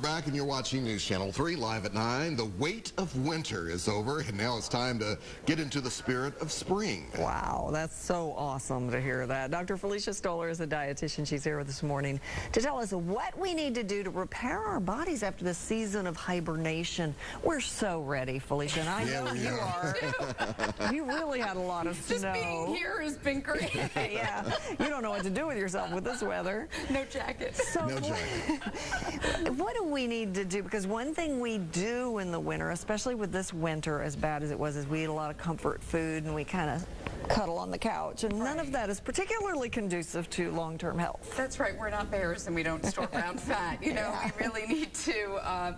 we're back and you're watching News Channel 3 live at 9. The wait of winter is over and now it's time to get into the spirit of spring. Wow, that's so awesome to hear that. Dr. Felicia Stoler is a dietitian. She's here this morning to tell us what we need to do to repair our bodies after the season of hibernation. We're so ready, Felicia, and I know you are. You really had a lot of snow. Just being here has been great. Yeah, you don't know what to do with yourself with this weather. No jacket. So No jacket. what do we need to do? Because one thing we do in the winter, especially with this winter as bad as it was, is we eat a lot of comfort food and we kind of cuddle on the couch, and none of that is particularly conducive to long-term health. That's right. We're not bears and we don't store around fat. You know, we really need to,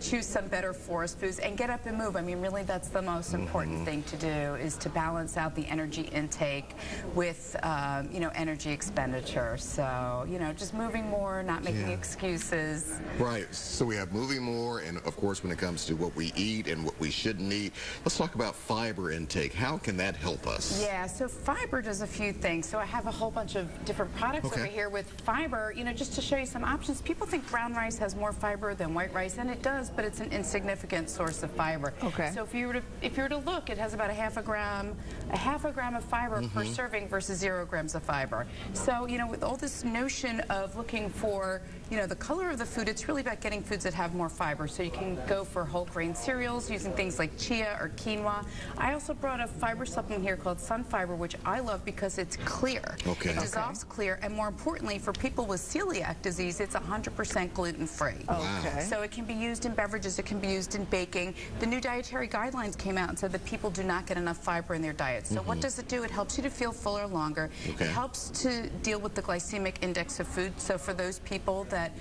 choose some better forest foods and get up and move. I mean, really, that's the most important thing to do, is to balance out the energy intake with, energy expenditure. So, just moving more, not making excuses. Right. So we have moving more, and of course, when it comes to what we eat and what we shouldn't eat, let's talk about fiber intake. How can that help us? Yeah, so fiber does a few things. So I have a whole bunch of different products over here with fiber, just to show you some options. People think brown rice has more fiber than white rice, and it does, but it's an insignificant source of fiber. Okay. So if you were to look, it has about a half a gram of fiber per serving versus 0 grams of fiber. So, with all this notion of looking for, the color of the food, it's really about getting foods that have more fiber. So you can go for whole grain cereals using things like chia or quinoa. I also brought a fiber supplement here called Sunfiber, which I love because it's clear. Okay. It dissolves clear, and more importantly, for people with celiac disease, it's 100% gluten-free. Okay. So it can be used in beverages, it can be used in baking. The new dietary guidelines came out and said that people do not get enough fiber in their diet. So what does it do? It helps you to feel fuller longer. Okay. It helps to deal with the glycemic index of food. So for those people that,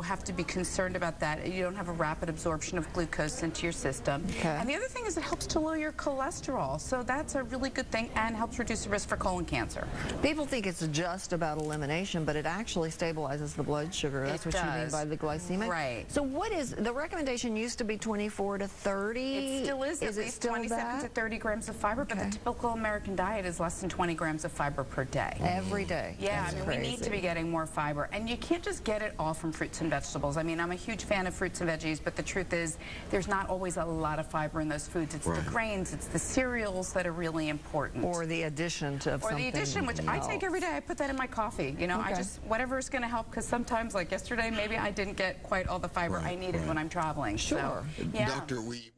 have to be concerned about that, you don't have a rapid absorption of glucose into your system. Okay. And the other thing is it helps to lower your cholesterol. So that's a really good thing and helps reduce the risk for colon cancer. People think it's just about elimination, but it actually stabilizes the blood sugar. That's what you mean by the glycemic? Right. So what is, the recommendation used to be 24 to 30? It still is at it least still 27 to 30 grams of fiber, but the typical American diet is less than 20 grams of fiber per day. Every day. Yeah, That's we need to be getting more fiber, and you can't just get it all from fruits and vegetables. I mean, I'm a huge fan of fruits and veggies, but the truth is there's not always a lot of fiber in those foods. It's the grains, it's the cereals that are really important. Or the addition to something. Or the addition, which I take every day. I put that in my coffee. I just, whatever is going to help, because sometimes, like yesterday, maybe I didn't get quite all the fiber I needed when I'm traveling. Sure. So, yeah. Doctor, we